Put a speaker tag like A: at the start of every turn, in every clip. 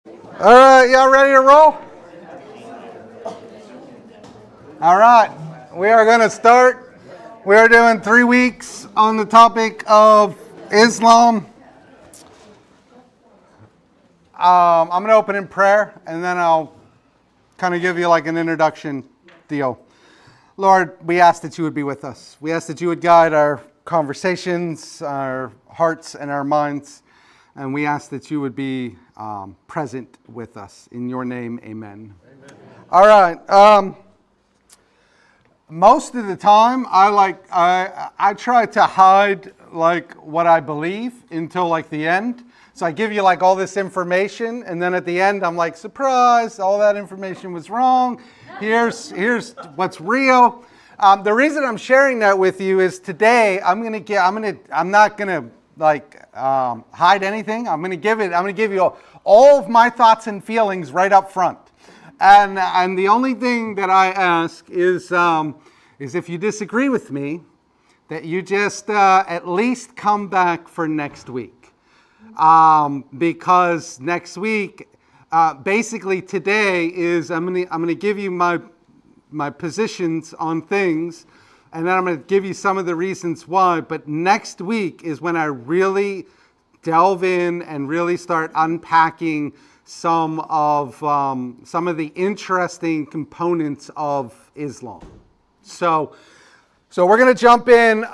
A: All right, y'all ready to roll? All right, we are going to start. We are doing 3 weeks on the topic of Islam. I'm going to open in prayer, and then I'll kind of give you like an introduction deal. Lord, we ask that you would be with us. We ask that you would guide our conversations, our hearts, and our minds. And we ask that you would be present with us. In your name, amen. Amen. All right. Most of the time, I try to hide like what I believe until like the end. So I give you like all this information, and then at the end, I'm like, surprise! All that information was wrong. Here's what's real. The reason I'm sharing that with you is today I'm not gonna hide anything. I'm gonna give you all of my thoughts and feelings right up front. And the only thing that I ask is if you disagree with me, that you just at least come back for next week. Because next week, basically today is I'm gonna give you my positions on things, and then I'm going to give you some of the reasons why. But next week is when I really delve in and really start unpacking some of the interesting components of Islam. So we're going to jump in.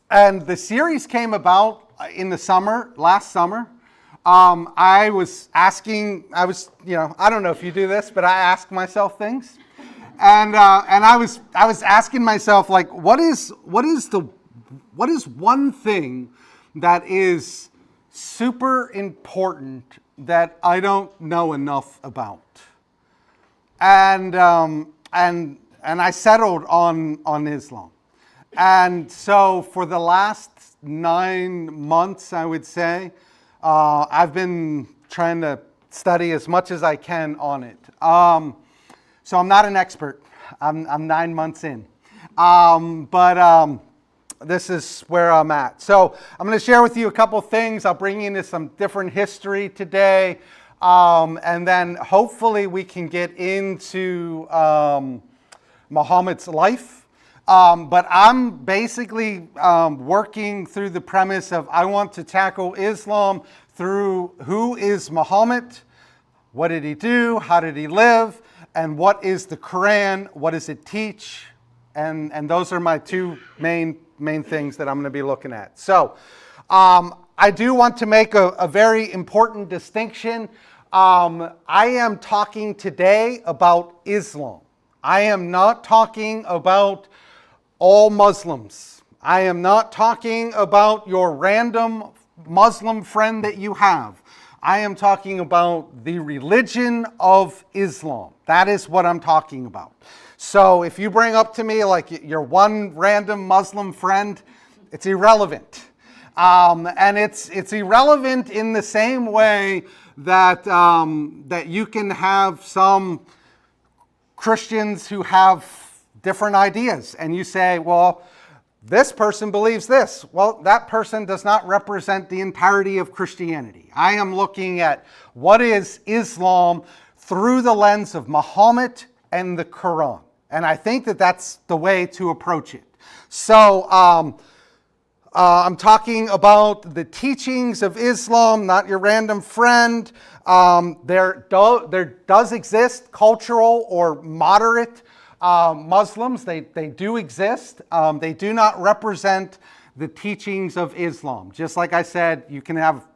A: And the series came about in the summer, last summer. I don't know if you do this, but I ask myself things. And I was asking myself, like, what is one thing that is super important that I don't know enough about? And I settled on Islam. And so for the last 9 months, I would say, I've been trying to study as much as I can on it. So I'm not an expert. I'm 9 months in. But this is where I'm at. So I'm going to share with you a couple things. I'll bring you into some different history today. And then hopefully we can get into Muhammad's life. But I'm basically working through the premise of I want to tackle Islam through who is Muhammad, what did he do, how did he live, and what is the Quran, what does it teach, and those are my two main things that I'm going to be looking at. So I do want to make a very important distinction. I am talking today about Islam. I am not talking about all Muslims. I am not talking about your random Muslim friend that you have. I am talking about the religion of Islam. That is what I'm talking about. So if you bring up to me like your one random Muslim friend, it's irrelevant. And it's irrelevant in the same way that that you can have some Christians who have different ideas, and you say, well, this person believes this. Well, that person does not represent the entirety of Christianity. I am looking at what is Islam through the lens of Muhammad and the Quran. And I think that that's the way to approach it. So I'm talking about the teachings of Islam, not your random friend. There does exist cultural or moderate Muslims. They do exist. They do not represent the teachings of Islam. Just like I said, you can have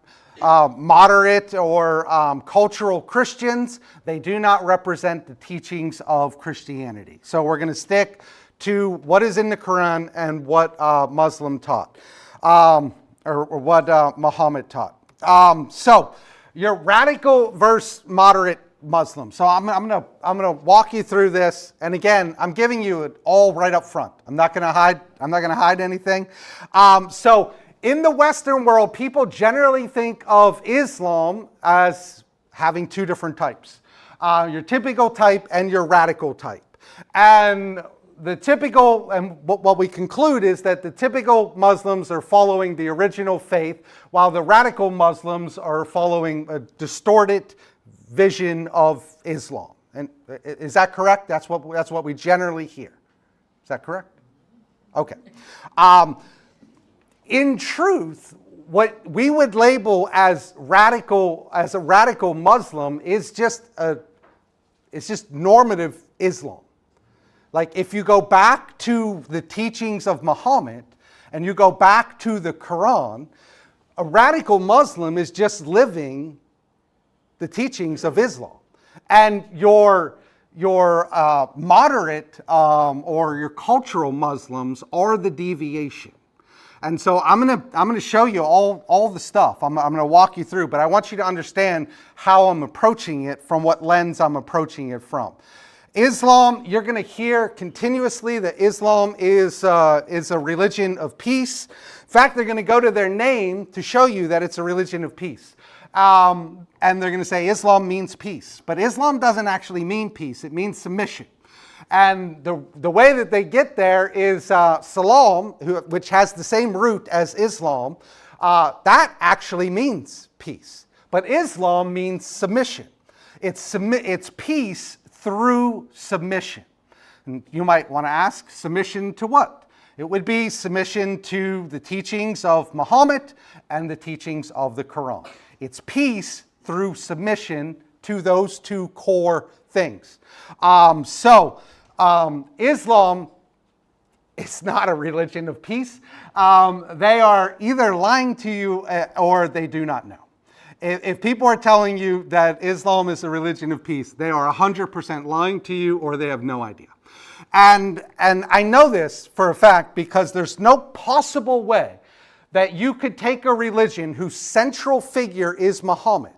A: moderate or cultural Christians. They do not represent the teachings of Christianity. So we're going to stick to what is in the Quran and what Muslim taught, or what Muhammad taught. So your radical versus moderate Muslim. So I'm gonna walk you through this, and again, I'm giving you it all right up front. I'm not gonna hide anything. So in the Western world, people generally think of Islam as having two different types: your typical type and your radical type. And the typical, and what we conclude is that the typical Muslims are following the original faith, while the radical Muslims are following a distorted vision of Islam. And is that correct? That's what we generally hear. Is that correct? Okay. In truth, what we would label as a radical Muslim is just normative Islam. Like if you go back to the teachings of Muhammad and you go back to the Quran, a radical Muslim is just living the teachings of Islam. And your moderate or your cultural Muslims are the deviation. And so I'm gonna show you all the stuff. I'm gonna walk you through, but I want you to understand how I'm approaching it, from what lens I'm approaching it from. Islam, you're going to hear continuously that Islam is a religion of peace. In fact, they're going to go to their name to show you that it's a religion of peace. And they're going to say Islam means peace. But Islam doesn't actually mean peace. It means submission. And the way that they get there is Salam, which has the same root as Islam. That actually means peace. But Islam means submission. It's peace through submission. And you might want to ask, submission to what? It would be submission to the teachings of Muhammad and the teachings of the Quran. It's peace through submission to those two core things. Islam is not a religion of peace. They are either lying to you or they do not know. If people are telling you that Islam is a religion of peace, they are 100% lying to you or they have no idea. And I know this for a fact because there's no possible way that you could take a religion whose central figure is Muhammad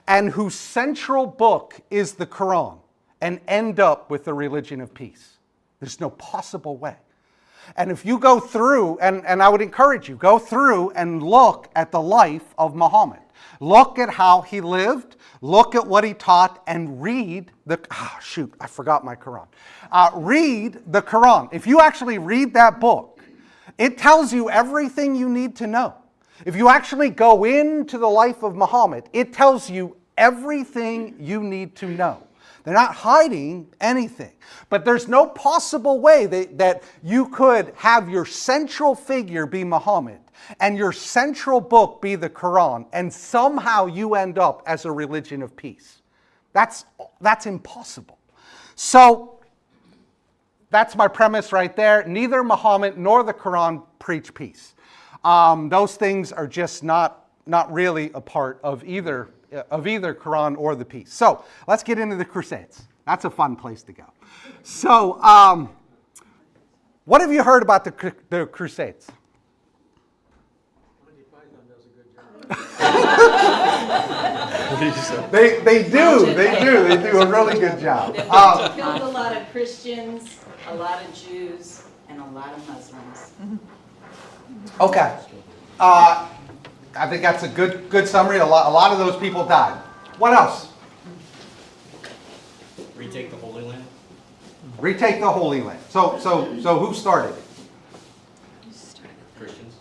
A: and whose central book is the Quran and end up with a religion of peace. There's no possible way. And if you go through, and I would encourage you, go through and look at the life of Muhammad. Look at how he lived, look at what he taught, and read I forgot my Quran. Read the Quran. If you actually read that book, it tells you everything you need to know. If you actually go into the life of Muhammad, it tells you everything you need to know. They're not hiding anything. But there's no possible way that you could have your central figure be Muhammad and your central book be the Quran, and somehow you end up as a religion of peace. That's impossible. So that's my premise right there. Neither Muhammad nor the Quran preach peace. Those things are just not really a part of either Quran or the peace. So let's get into the Crusades. That's a fun place to go. So what have you heard about the Crusades? They do a really good job.
B: They killed a lot of Christians, a lot of Jews, and a lot of Muslims.
A: Okay. I think that's a good summary. A lot of those people died. What else?
C: Retake the Holy Land.
A: Retake the Holy Land. So who started it?
C: Christians.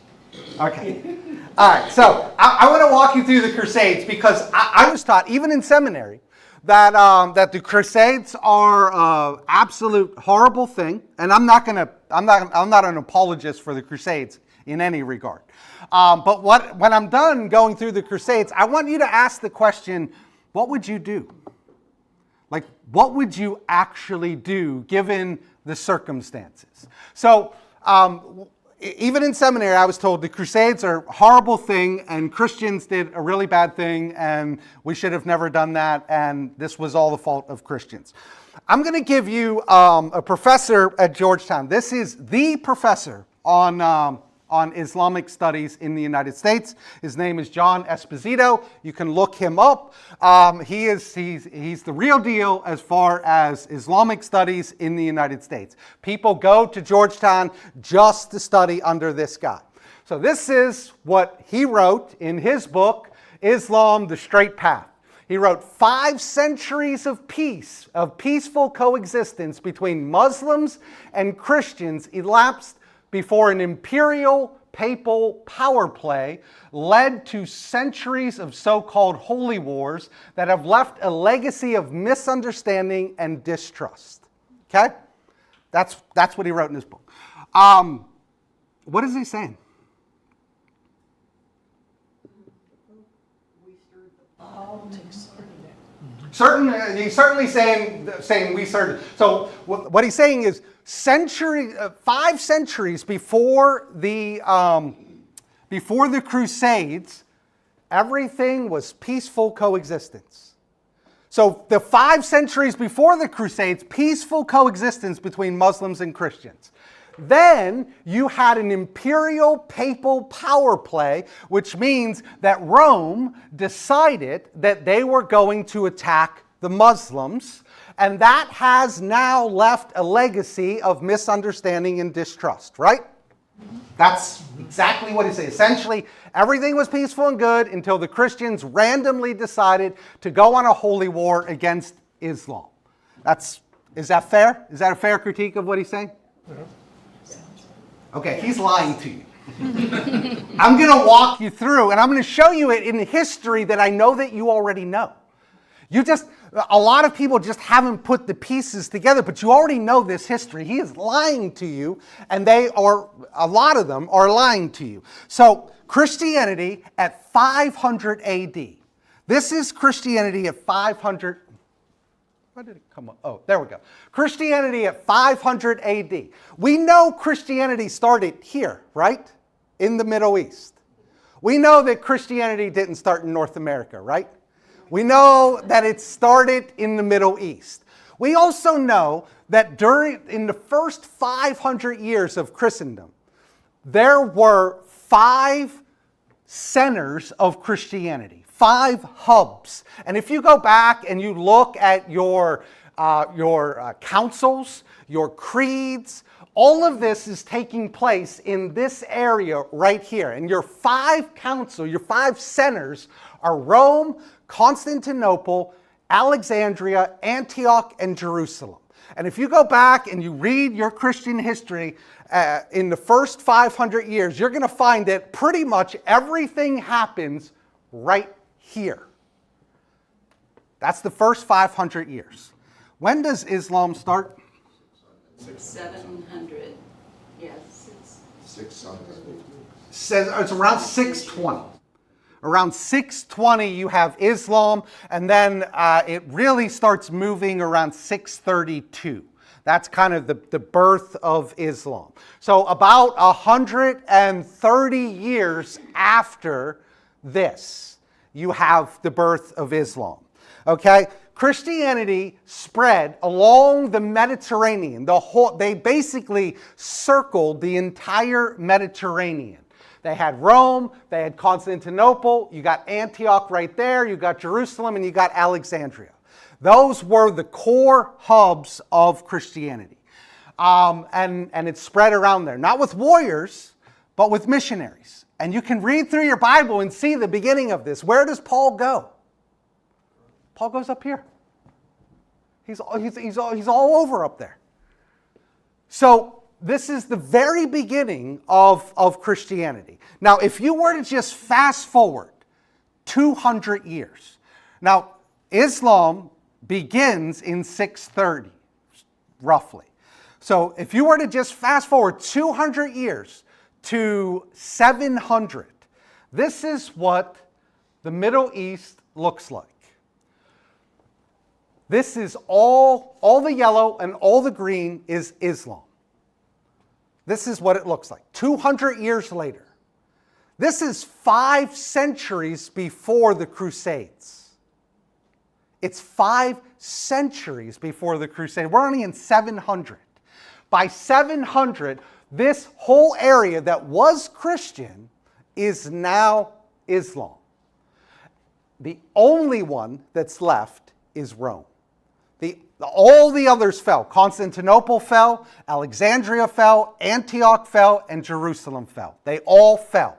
A: Okay. All right. So I want to walk you through the Crusades because I was taught, even in seminary, that the Crusades are an absolute horrible thing, and I'm not an apologist for the Crusades in any regard. But when I'm done going through the Crusades, I want you to ask the question, what would you do? Like, what would you actually do given the circumstances? So, even in seminary, I was told the Crusades are a horrible thing and Christians did a really bad thing and we should have never done that and this was all the fault of Christians. I'm going to give you a professor at Georgetown. This is the professor on Islamic studies in the United States. His name is John Esposito. You can look him up. He's the real deal as far as Islamic studies in the United States. People go to Georgetown just to study under this guy. So this is what he wrote in his book, Islam, the Straight Path. He wrote 5 centuries of peace, of peaceful coexistence between Muslims and Christians elapsed before an imperial papal power play led to centuries of so-called holy wars that have left a legacy of misunderstanding and distrust. Okay? That's what he wrote in his book. What is he saying? He's certainly saying we started. So what he's saying is 5 centuries before the Crusades, everything was peaceful coexistence. So the 5 centuries before the Crusades, peaceful coexistence between Muslims and Christians. Then you had an imperial papal power play, which means that Rome decided that they were going to attack the Muslims, and that has now left a legacy of misunderstanding and distrust, right? That's exactly what he said. Essentially, everything was peaceful and good until the Christians randomly decided to go on a holy war against Islam. Is that fair? Is that a fair critique of what he's saying? Okay, he's lying to you. I'm going to walk you through, and I'm going to show you it in history that I know that you already know. A lot of people just haven't put the pieces together, but you already know this history. He is lying to you, and a lot of them are lying to you. So, Christianity at 500 AD. This is Christianity at 500. Why did it come up? Oh, there we go. Christianity at 500 AD. We know Christianity started here, right? In the Middle East. We know that Christianity didn't start in North America, right? We know that it started in the Middle East. We also know that in the first 500 years of Christendom, there were 5 centers of Christianity, 5 hubs. And if you go back and you look at your councils, your creeds, all of this is taking place in this area right here. And your 5 centers are Rome, Constantinople, Alexandria, Antioch, and Jerusalem. And if you go back and you read your Christian history in the first 500 years, you're going to find that pretty much everything happens right here. That's the first 500 years. When does Islam start?
B: 700. Yes.
C: 600.
A: It's around 620. Around 620 you have Islam, and then it really starts moving around 632. That's kind of the birth of Islam. So about 130 years after this, you have the birth of Islam. Okay? Christianity spread along the Mediterranean. They basically circled the entire Mediterranean. They had Rome, they had Constantinople, you got Antioch right there, you got Jerusalem, and you got Alexandria. Those were the core hubs of Christianity. And it spread around there, not with warriors, but with missionaries. And you can read through your Bible and see the beginning of this. Where does Paul go? Paul goes up here. He's all over up there. So this is the very beginning of Christianity. Now, if you were to just fast forward 200 years. Now, Islam begins in 630, roughly. So if you were to just fast forward 200 years to 700, this is what the Middle East looks like. This is all the yellow and all the green is Islam. This is what it looks like 200 years later. This is 5 centuries before the Crusades. It's 5 centuries before the Crusades. We're only in 700. By 700, this whole area that was Christian is now Islam. The only one that's left is Rome. All the others fell. Constantinople fell, Alexandria fell, Antioch fell, and Jerusalem fell. They all fell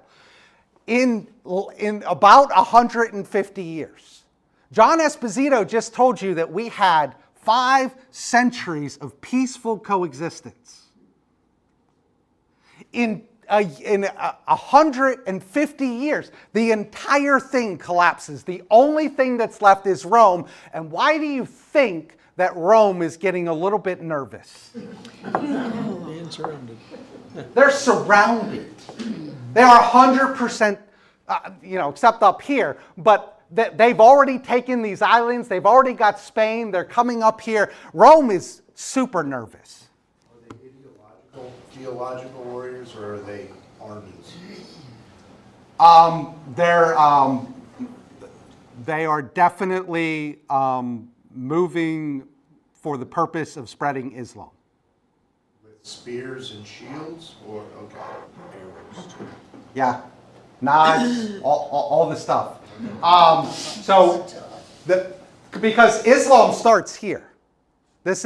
A: in about 150 years. John Esposito just told you that we had 5 centuries of peaceful coexistence. In 150 years, the entire thing collapses. The only thing that's left is Rome. And why do you think that Rome is getting a little bit nervous?
D: Being surrounded.
A: They're surrounded. They are 100%, except up here, but they've already taken these islands. They've already got Spain. They're coming up here. Rome is super nervous.
C: Are they ideological, theological warriors, or are they armies?
A: They are definitely moving for the purpose of spreading Islam.
C: With spears and shields, or okay, arrows?
A: Yeah, knives, all the stuff. Because Islam starts here. This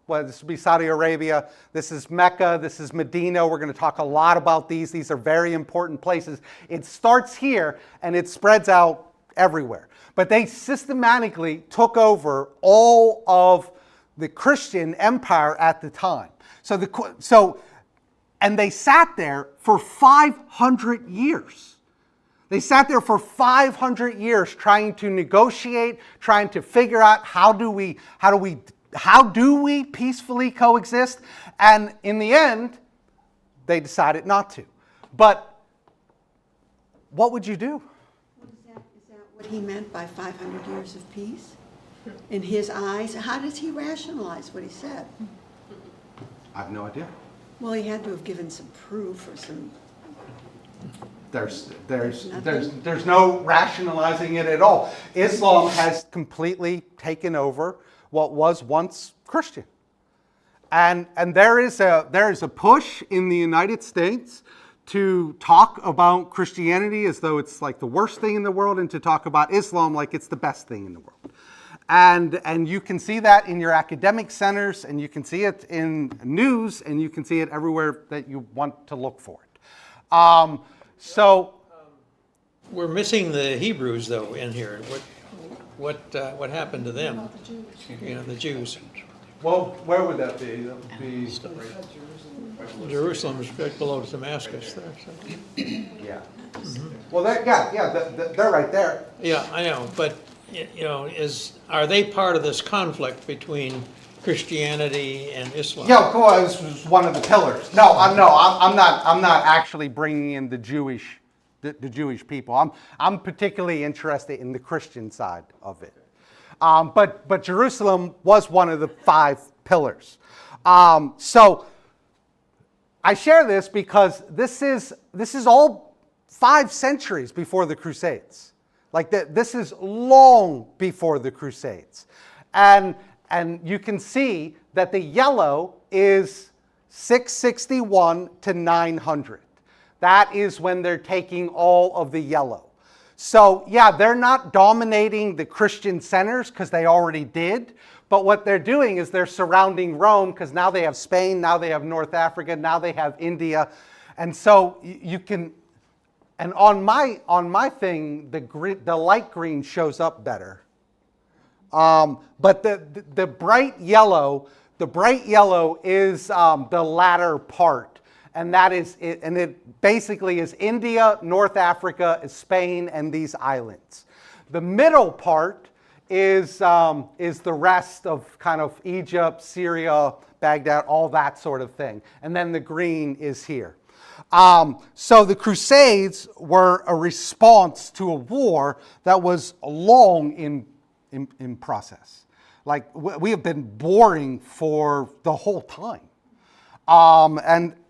A: would be Saudi Arabia. This is Mecca. This is Medina. We're going to talk a lot about these. These are very important places. It starts here and it spreads out everywhere. But they systematically took over all of the Christian empire at the time. And they sat there for 500 years. They sat there for 500 years trying to negotiate, trying to figure out how do we peacefully coexist? And in the end, they decided not to. But what would you do?
E: Is that what he meant by 500 years of peace? In his eyes, how does he rationalize what he said?
A: I have no idea.
E: Well, he had to have given some proof or some...
A: There's no rationalizing it at all. Islam has completely taken over what was once Christian. And there is a push in the United States to talk about Christianity as though it's like the worst thing in the world, and to talk about Islam like it's the best thing in the world. And you can see that in your academic centers, and you can see it in news, and you can see it everywhere that you want to look for it.
D: We're missing the Hebrews, though, in here. What happened to them? The Jews.
A: Well, where would that be? That would be
D: Jerusalem is right below Damascus there. So.
A: yeah. Mm-hmm. Well, they're right there.
D: Yeah, I know, but are they part of this conflict between Christianity and Islam?
A: Yeah, of course, it was one of the pillars. I'm not actually bringing in the Jewish people. I'm particularly interested in the Christian side of it. But Jerusalem was one of the 5 pillars. So I share this because this is all 5 centuries before the Crusades. This is long before the Crusades. And you can see that the yellow is 661 to 900. That is when they're taking all of the yellow. So yeah, they're not dominating the Christian centers because they already did. But what they're doing is they're surrounding Rome because now they have Spain, now they have North Africa, now they have India. And so you can, and on my thing, the light green shows up better. But the bright yellow is the latter part. And that is it, and it basically is India, North Africa, is Spain, and these islands. The middle part is the rest of kind of Egypt, Syria, Baghdad, all that sort of thing. And then the green is here. So the Crusades were a response to a war that was long in process. Like we have been warring for the whole time.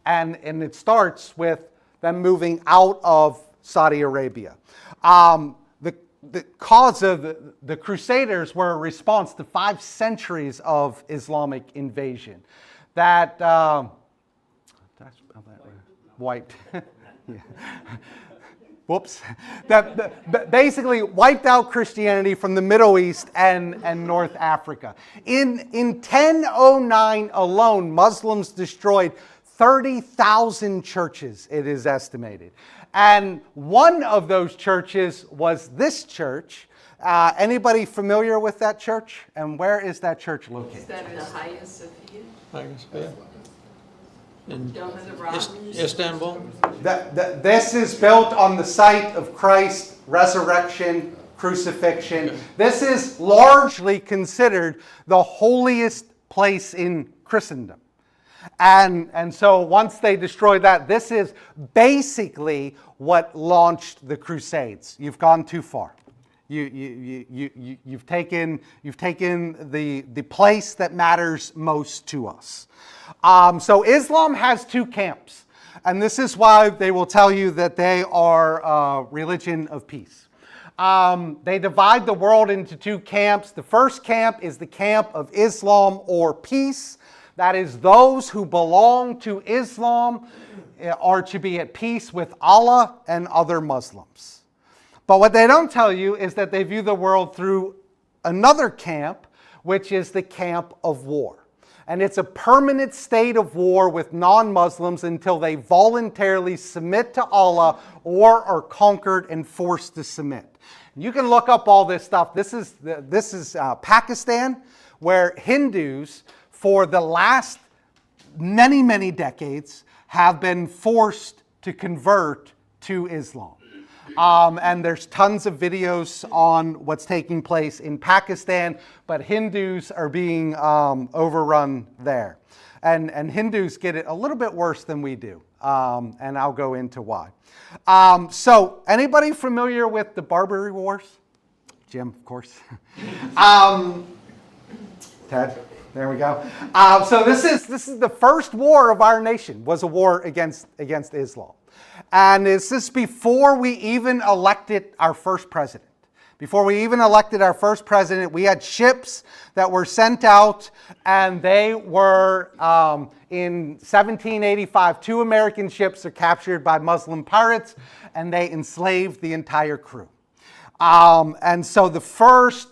A: And it starts with them moving out of Saudi Arabia. The cause of the Crusaders were a response to 5 centuries of Islamic invasion. That, did I spell that right? Wiped. Yeah. Whoops. That basically wiped out Christianity from the Middle East and North Africa. In 1009 alone, Muslims destroyed 30,000 churches, it is estimated. And one of those churches was this church, Anybody familiar with that church? And where is that church located?
B: Is that the Hagia Sophia?
D: Hagia Sophia. In
B: Dome of the Rock?
D: Istanbul?
A: This is built on the site of Christ's resurrection, crucifixion. This is largely considered the holiest place in Christendom. And so once they destroy that, this is basically what launched the Crusades. You've gone too far. You've taken the place that matters most to us. So Islam has two camps, and this is why they will tell you that they are a religion of peace. They divide the world into two camps. The first camp is the camp of Islam or peace. That is, those who belong to Islam are to be at peace with Allah and other Muslims. But what they don't tell you is that they view the world through another camp, which is the camp of war. And it's a permanent state of war with non-Muslims until they voluntarily submit to Allah or are conquered and forced to submit. You can look up all this stuff. This is Pakistan, where Hindus, for the last many, many decades, have been forced to convert to Islam. And there's tons of videos on what's taking place in Pakistan, but Hindus are being overrun there. And Hindus get it a little bit worse than we do, and I'll go into why. So anybody familiar with the Barbary Wars? Jim, of course. Ted? There we go. So this is the first war of our nation, was a war against Islam. And this is before we even elected our first president. Before we even elected our first president, we had ships that were sent out, and they were, in 1785, 2 American ships are captured by Muslim pirates, and they enslaved the entire crew. And so the first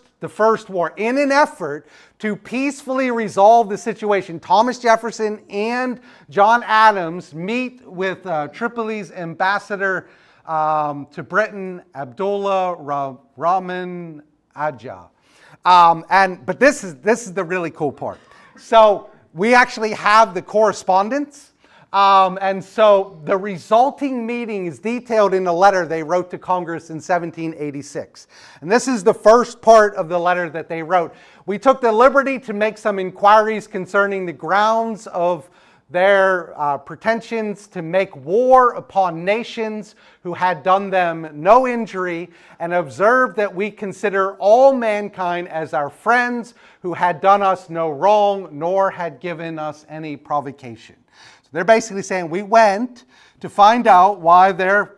A: war, in an effort to peacefully resolve the situation, Thomas Jefferson and John Adams meet with Tripoli's ambassador to Britain, Abdullah Rahman Ajah. But this is the really cool part. So we actually have the correspondence. And so the resulting meeting is detailed in a letter they wrote to Congress in 1786. And this is the first part of the letter that they wrote. We took the liberty to make some inquiries concerning the grounds of their pretensions to make war upon nations who had done them no injury, and observed that we consider all mankind as our friends who had done us no wrong, nor had given us any provocation. They're basically saying we went to find out why they're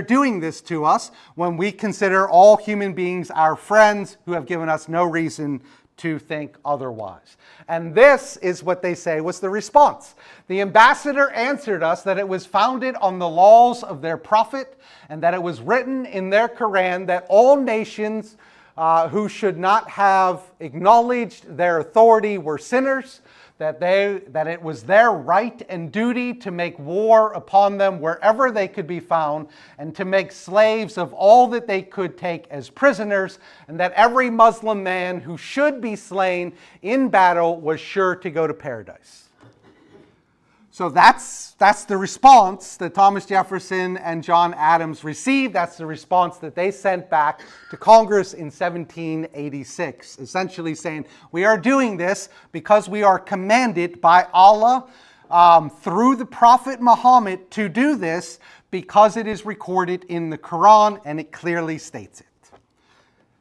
A: doing this to us when we consider all human beings our friends who have given us no reason to think otherwise. And this is what they say was the response. The ambassador answered us that it was founded on the laws of their prophet, and that it was written in their Quran that all nations who should not have acknowledged their authority were sinners, that it was their right and duty to make war upon them wherever they could be found, and to make slaves of all that they could take as prisoners, and that every Muslim man who should be slain in battle was sure to go to paradise. So that's the response that Thomas Jefferson and John Adams received. That's the response that they sent back to Congress in 1786, essentially saying, we are doing this because we are commanded by Allah through the Prophet Muhammad to do this, because it is recorded in the Quran and it clearly states it.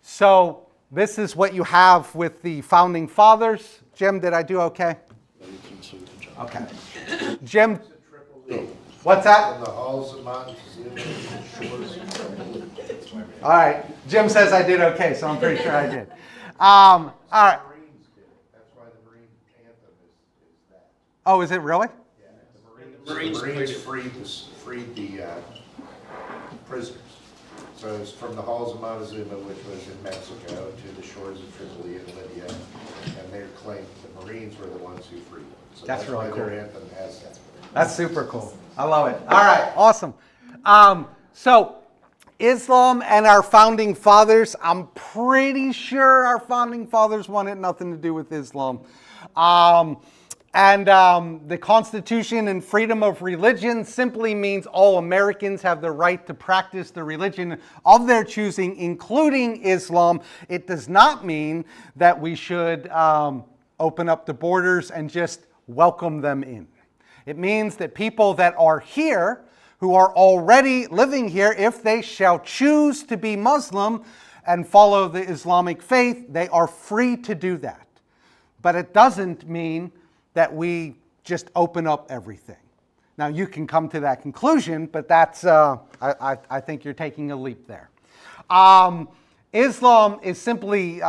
A: So this is what you have with the founding fathers. Jim, did I do okay? Okay. Jim, what's that?
C: From the halls of mountains to the shores.
A: All right. Jim says I did okay, so I'm pretty sure I did. All right.
C: Marines did it. That's why the Marine anthem is that.
A: Oh, is it really?
C: Yeah, the Marines freed the prisoners. So it's from the halls of Montezuma, which was in Mexico, to the shores of Tripoli in Libya, and they claimed the Marines were the ones who freed them. So
A: That's really
C: why
A: cool.
C: their anthem has that.
A: That's super cool. I love it. All right, awesome. So Islam and our founding fathers, I'm pretty sure our founding fathers wanted nothing to do with Islam. The Constitution and freedom of religion simply means all Americans have the right to practice the religion of their choosing, including Islam. It does not mean that we should open up the borders and just welcome them in. It means that people that are here, who are already living here, if they shall choose to be Muslim and follow the Islamic faith, they are free to do that. But it doesn't mean that we just open up everything. Now, you can come to that conclusion, but that's, I think you're taking a leap there. Islam is simply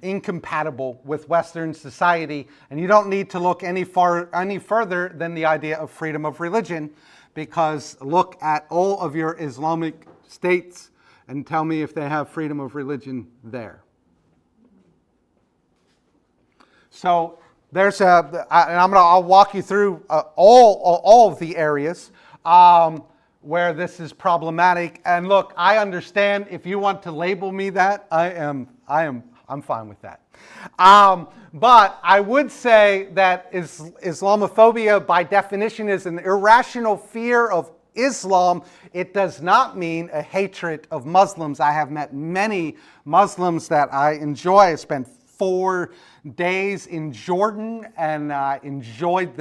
A: incompatible with Western society, and you don't need to look any further than the idea of freedom of religion, because look at all of your Islamic states and tell me if they have freedom of religion there. So there's I'll walk you through all of the areas where this is problematic. And look, I understand if you want to label me that, I'm fine with that. But I would say that Islamophobia, by definition, is an irrational fear of Islam. It does not mean a hatred of Muslims. I have met many Muslims that I enjoy. I spent 4 days in Jordan, and I enjoyed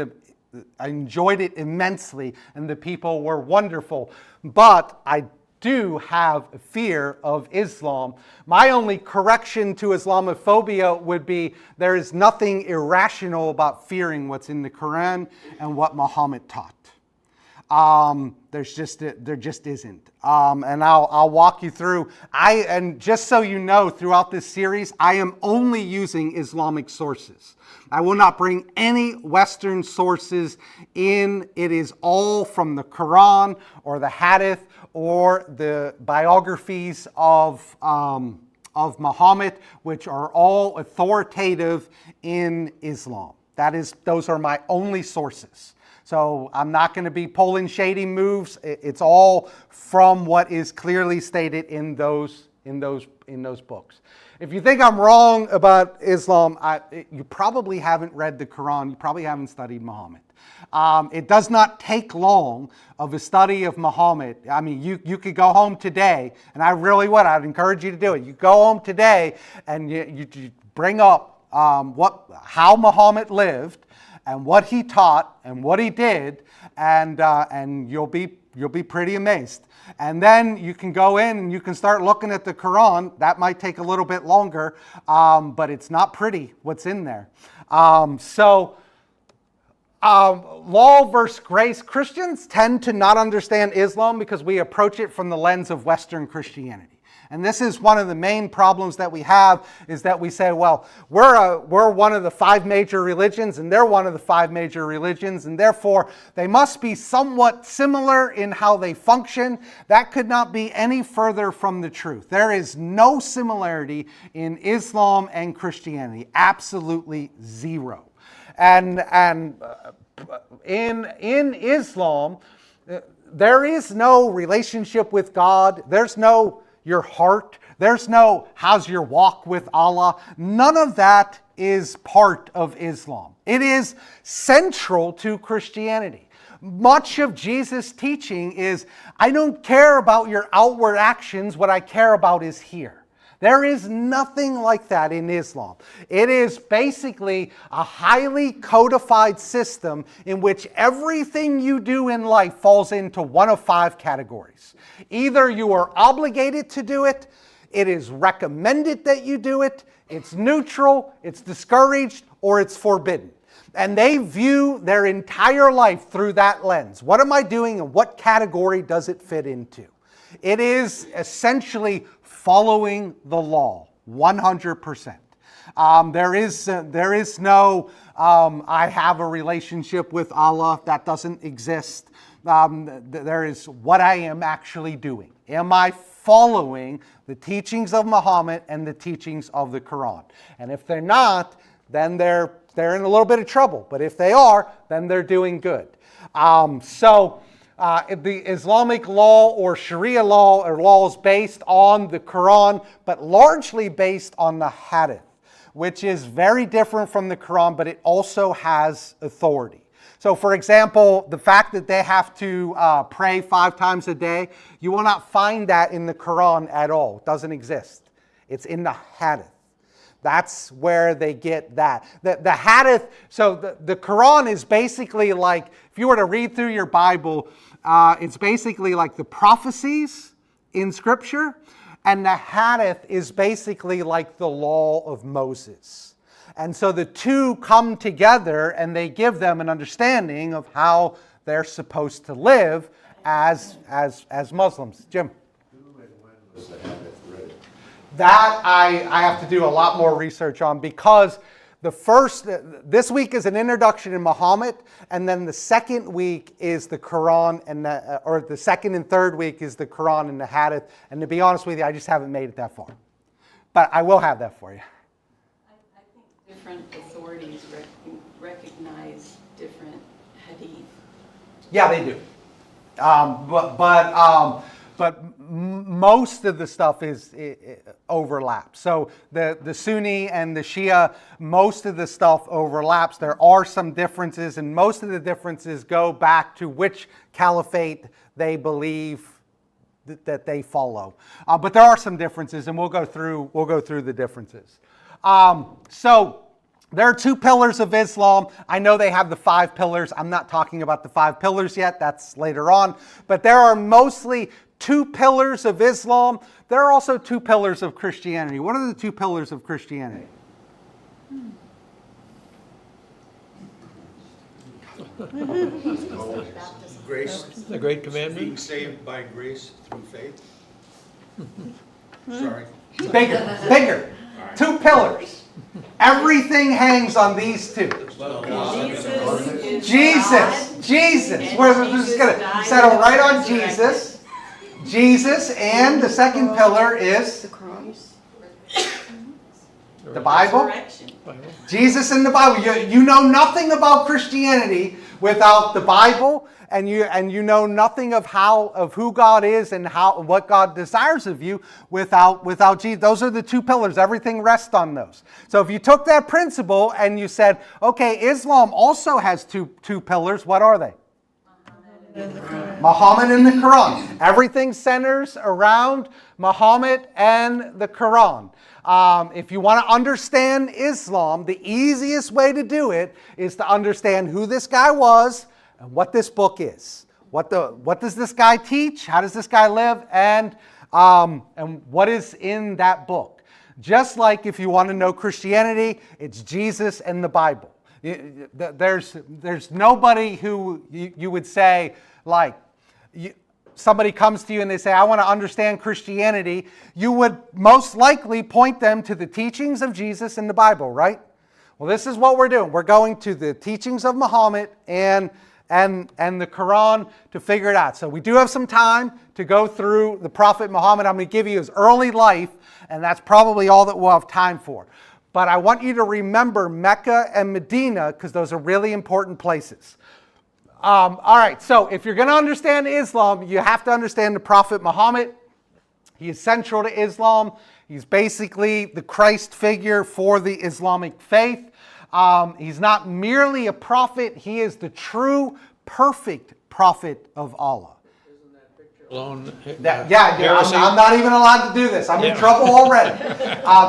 A: it immensely, and the people were wonderful. But I do have a fear of Islam. My only correction to Islamophobia would be there is nothing irrational about fearing what's in the Quran and what Muhammad taught. There just isn't. And I'll walk you through. And just so you know, throughout this series, I am only using Islamic sources. I will not bring any Western sources in. It is all from the Quran or the Hadith or the biographies of Muhammad, which are all authoritative in Islam. Those are my only sources. So I'm not going to be pulling shady moves. It's all from what is clearly stated in those books. If you think I'm wrong about Islam, you probably haven't read the Quran. You probably haven't studied Muhammad. It does not take long of a study of Muhammad. I mean, you could go home today, and I really would. I'd encourage you to do it. You go home today, and you bring up how Muhammad lived, and what he taught, and what he did, and you'll be pretty amazed. And then you can go in and you can start looking at the Quran. That might take a little bit longer, but it's not pretty what's in there. Law versus grace. Christians tend to not understand Islam because we approach it from the lens of Western Christianity. And this is one of the main problems that we have, is that we say, well, we're one of the 5 major religions, and they're one of the 5 major religions, and therefore they must be somewhat similar in how they function. That could not be any further from the truth. There is no similarity in Islam and Christianity, absolutely zero. And in Islam, there is no relationship with God. There's no your heart. There's no how's your walk with Allah. None of that is part of Islam. It is central to Christianity. Much of Jesus' teaching is, I don't care about your outward actions. What I care about is here. There is nothing like that in Islam. It is basically a highly codified system in which everything you do in life falls into one of 5 categories. Either you are obligated to do it, it is recommended that you do it, it's neutral, it's discouraged, or it's forbidden. And they view their entire life through that lens. What am I doing, and what category does it fit into? It is essentially following the law, 100%. There is no, I have a relationship with Allah. That doesn't exist. There is what I am actually doing. Am I following the teachings of Muhammad and the teachings of the Quran? And if they're not, then they're in a little bit of trouble. But if they are, then they're doing good. The Islamic law or Sharia law are laws based on the Quran, but largely based on the Hadith, which is very different from the Quran, but it also has authority. So for example, the fact that they have to pray 5 times a day, you will not find that in the Quran at all. It doesn't exist. It's in the Hadith. That's where they get that. The Hadith, so the Quran is basically like, if you were to read through your Bible, it's basically like the prophecies in Scripture, and the Hadith is basically like the law of Moses. And so the two come together and they give them an understanding of how they're supposed to live as Muslims. Jim?
C: Who and when was the Hadith written?
A: That I have to do a lot more research on, because this week is an introduction in Muhammad, and then the second week is the Quran, or the second and third week is the Quran and the Hadith. And to be honest with you, I just haven't made it that far. But I will have that for you.
B: I think different authorities recognize different hadith.
A: Yeah, they do. But most of the stuff overlaps. So the Sunni and the Shia, most of the stuff overlaps. There are some differences, and most of the differences go back to which caliphate they believe that they follow. But there are some differences, and we'll go through the differences. So there are 2 pillars of Islam. I know they have the 5 pillars. I'm not talking about the 5 pillars yet. That's later on. But there are mostly 2 pillars of Islam. There are also 2 pillars of Christianity. What are the 2 pillars of Christianity?
F: Grace,
D: The Great Commandment?
F: being saved by grace through faith. Sorry.
A: Bigger. 2 pillars. Everything hangs on these 2. Jesus. We're just going to settle right on Jesus. Jesus, and the second pillar is
E: The cross.
A: the Bible.
B: Resurrection.
A: Jesus and the Bible. You know nothing about Christianity without the Bible, and you know nothing of who God is and what God desires of you without Jesus. Those are the 2 pillars. Everything rests on those. So if you took that principle and you said, okay, Islam also has two pillars, what are they? Muhammad and the Quran. Everything centers around Muhammad and the Quran. If you want to understand Islam, the easiest way to do it is to understand who this guy was and what this book is. What does this guy teach? How does this guy live? And what is in that book? Just like if you want to know Christianity, it's Jesus and the Bible. There's nobody who you would say, like, somebody comes to you and they say, I want to understand Christianity. You would most likely point them to the teachings of Jesus in the Bible, right? Well, this is what we're doing. We're going to the teachings of Muhammad and the Quran to figure it out. So we do have some time to go through the Prophet Muhammad. I'm going to give you his early life, and that's probably all that we'll have time for. But I want you to remember Mecca and Medina, because those are really important places. All right, so if you're going to understand Islam, you have to understand the Prophet Muhammad. He is central to Islam. He's basically the Christ figure for the Islamic faith. He's not merely a prophet. He is the true, perfect prophet of Allah.
D: Alone,
A: I'm not even allowed to do this. I'm in trouble already.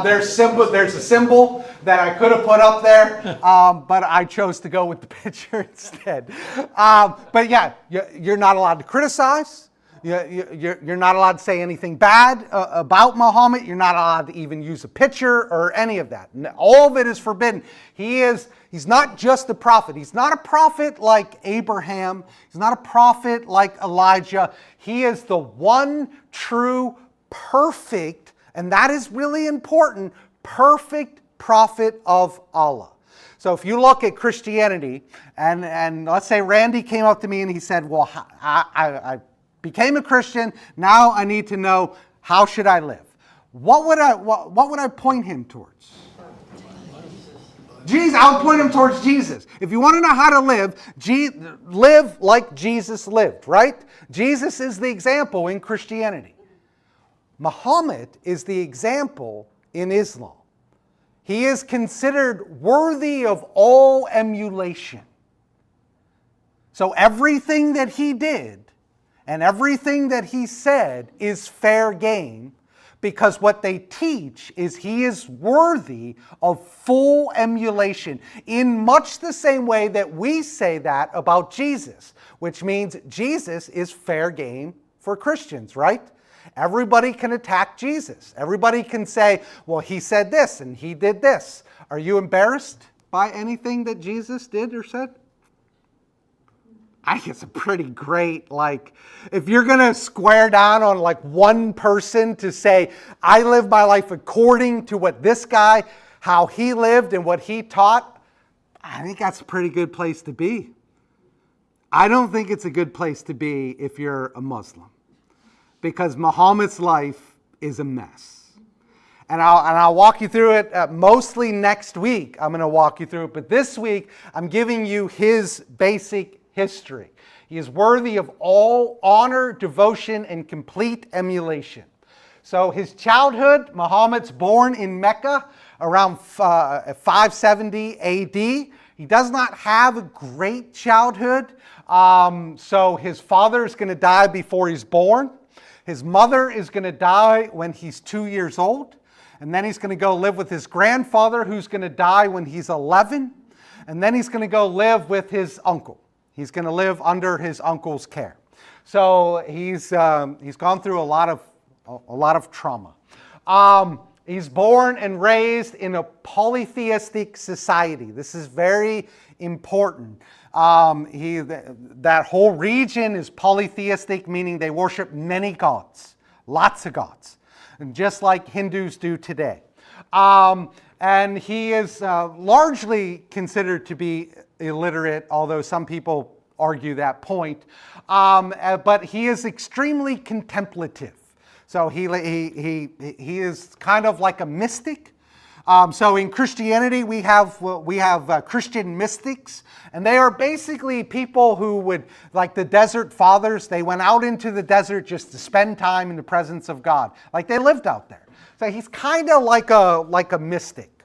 A: There's a symbol that I could have put up there, but I chose to go with the picture instead. But yeah, you're not allowed to criticize. You're not allowed to say anything bad about Muhammad. You're not allowed to even use a picture or any of that. All of it is forbidden. He's not just a prophet. He's not a prophet like Abraham. He's not a prophet like Elijah. He is the one true, perfect, and that is really important, perfect prophet of Allah. So if you look at Christianity, and let's say Randy came up to me and he said, well, I became a Christian, now I need to know, how should I live? What would I point him towards? Jesus, I'll point him towards Jesus. If you want to know how to live, live like Jesus lived, right? Jesus is the example in Christianity. Muhammad is the example in Islam. He is considered worthy of all emulation. So everything that he did and everything that he said is fair game, because what they teach is he is worthy of full emulation in much the same way that we say that about Jesus, which means Jesus is fair game for Christians, right? Everybody can attack Jesus. Everybody can say, well, he said this and he did this. Are you embarrassed by anything that Jesus did or said? I think it's a pretty great, if you're going to square down on one person to say, I live my life according to what this guy, how he lived and what he taught, I think that's a pretty good place to be. I don't think it's a good place to be if you're a Muslim, because Muhammad's life is a mess. And I'll walk you through it mostly next week. I'm going to walk you through it. But this week, I'm giving you his basic history. He is worthy of all honor, devotion, and complete emulation. So his childhood, Muhammad's born in Mecca around 570 AD. He does not have a great childhood. So his father is going to die before he's born. His mother is going to die when he's 2 years old. And then he's going to go live with his grandfather, who's going to die when he's 11. And then he's going to go live with his uncle. He's going to live under his uncle's care. So he's gone through a lot of trauma. He's born and raised in a polytheistic society. This is very important. That whole region is polytheistic, meaning they worship many gods, lots of gods, and just like Hindus do today. And he is largely considered to be illiterate, although some people argue that point. But he is extremely contemplative. So he is kind of like a mystic. So in Christianity, we have Christian mystics, and they are basically people who would, like the desert fathers, they went out into the desert just to spend time in the presence of God. Like they lived out there. So he's kind of like a mystic,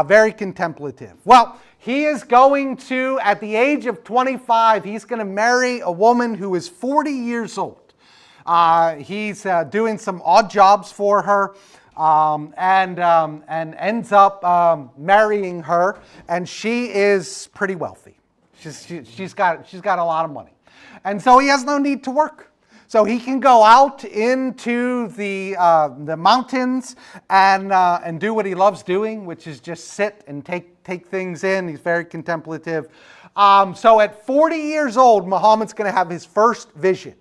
A: very contemplative. Well, he is going to, at the age of 25, he's going to marry a woman who is 40 years old. He's doing some odd jobs for her. And ends up marrying her, and she is pretty wealthy. She's got a lot of money, and so he has no need to work. So he can go out into the mountains and do what he loves doing, which is just sit and take things in. He's very contemplative. So at 40 years old, Muhammad's going to have his first vision.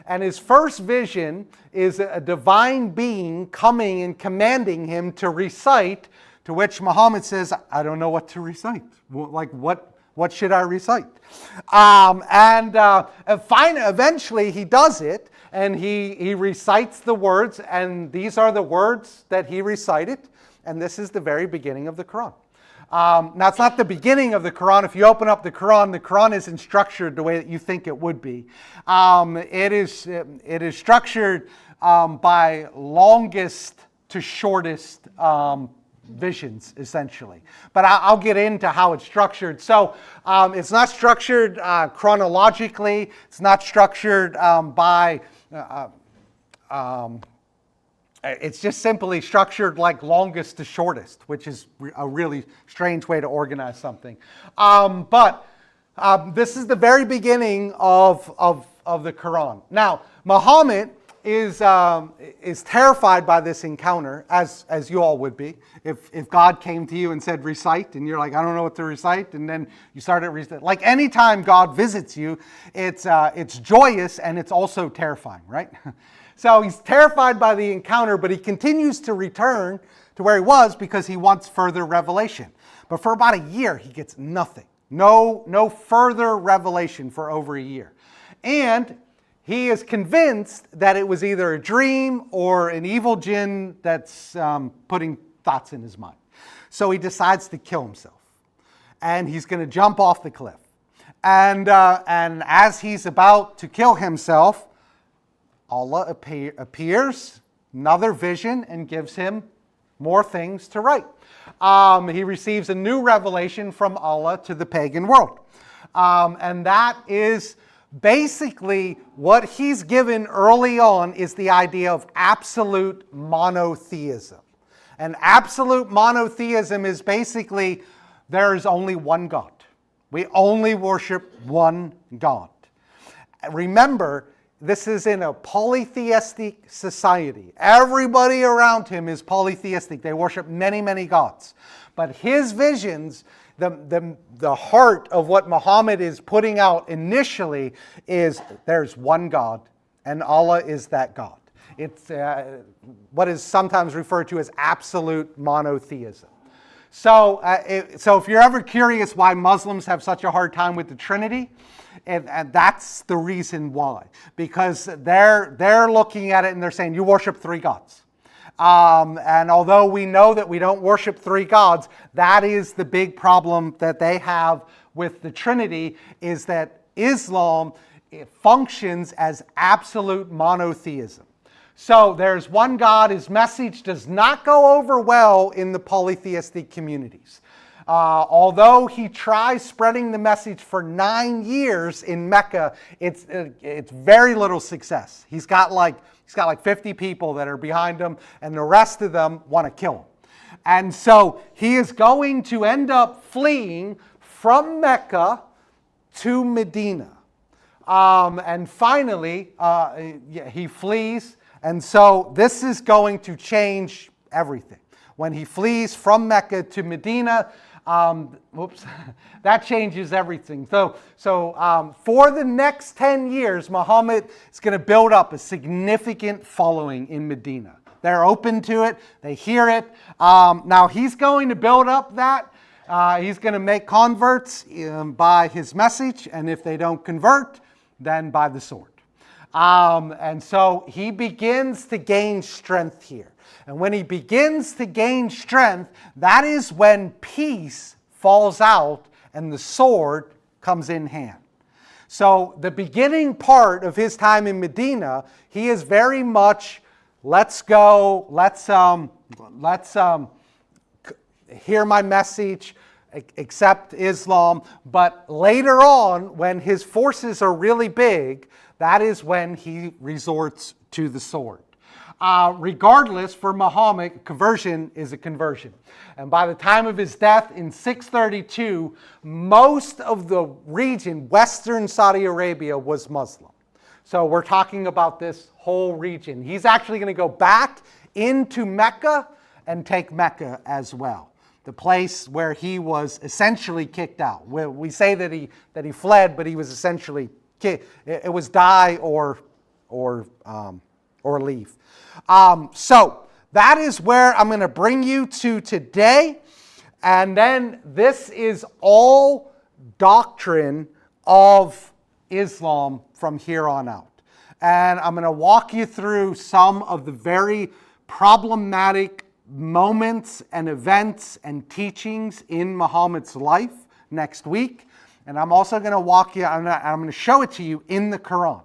A: And his first vision is a divine being coming and commanding him to recite, to which Muhammad says, I don't know what to recite. What should I recite? Eventually he does it, and he recites the words, and these are the words that he recited, and this is the very beginning of the Quran. Now, it's not the beginning of the Quran. If you open up the Quran isn't structured the way that you think it would be. It is structured by longest to shortest visions, essentially. But I'll get into how it's structured. So it's not structured chronologically. It's not structured by... it's just simply structured like longest to shortest, which is a really strange way to organize something. But this is the very beginning of the Quran. Now, Muhammad is terrified by this encounter, as you all would be. If God came to you and said, recite, and you're like, I don't know what to recite, and then you started reciting. Like any time God visits you, it's joyous and it's also terrifying, right? So he's terrified by the encounter, but he continues to return to where he was because he wants further revelation. But for about a year, he gets nothing. No further revelation for over a year. And he is convinced that it was either a dream or an evil jinn that's putting thoughts in his mind. So he decides to kill himself. and he's going to jump off the cliff. And as he's about to kill himself, Allah appears, another vision, and gives him more things to write. He receives a new revelation from Allah to the pagan world. And that is basically what he's given early on is the idea of absolute monotheism. And absolute monotheism is basically there is only one God. We only worship one God. Remember, this is in a polytheistic society. Everybody around him is polytheistic. They worship many, many gods. But his visions, the heart of what Muhammad is putting out initially is there's one God, and Allah is that God. It's what is sometimes referred to as absolute monotheism. So if you're ever curious why Muslims have such a hard time with the Trinity, and that's the reason why. Because they're looking at it and they're saying, you worship three gods. And although we know that we don't worship three gods, that is the big problem that they have with the Trinity, is that Islam functions as absolute monotheism. So there's one God. His message does not go over well in the polytheistic communities. Although he tries spreading the message for 9 years in Mecca, it's very little success. He's got like 50 people that are behind him, and the rest of them want to kill him. And so he is going to end up fleeing from Mecca to Medina. And finally, he flees. And so this is going to change everything. When he flees from Mecca to Medina, that changes everything. So for the next 10 years, Muhammad is going to build up a significant following in Medina. They're open to it. They hear it. Now he's going to build up that. He's going to make converts by his message, and if they don't convert, then by the sword. And so he begins to gain strength here. And when he begins to gain strength, that is when peace falls out and the sword comes in hand. So the beginning part of his time in Medina, he is very much, let's go, let's hear my message, accept Islam. But later on, when his forces are really big, that is when he resorts to the sword. Regardless, for Muhammad, conversion is a conversion. And by the time of his death in 632, most of the region, Western Saudi Arabia, was Muslim. So we're talking about this whole region. He's actually going to go back into Mecca and take Mecca as well. The place where he was essentially kicked out. We say that he fled, but he was essentially kicked. It was die or leave. So that is where I'm going to bring you to today. And then this is all doctrine of Islam from here on out. And I'm going to walk you through some of the very problematic moments and events and teachings in Muhammad's life next week. And I'm also going to walk you, I'm going to show it to you in the Quran.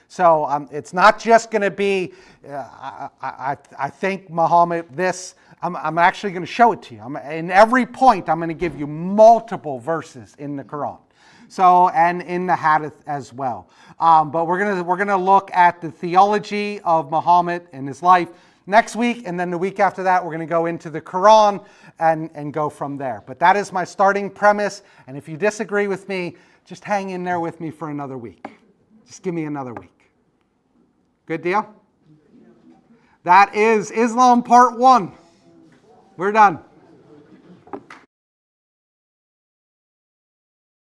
A: So it's not just going to be, I think Muhammad this, I'm actually going to show it to you. In every point, I'm going to give you multiple verses in the Quran. So, and in the Hadith as well. But we're going to look at the theology of Muhammad and his life next week, and then the week after that, we're going to go into the Quran and go from there. But that is my starting premise, and if you disagree with me, just hang in there with me for another week. Just give me another week. Good deal? That is Islam Part 1. We're done.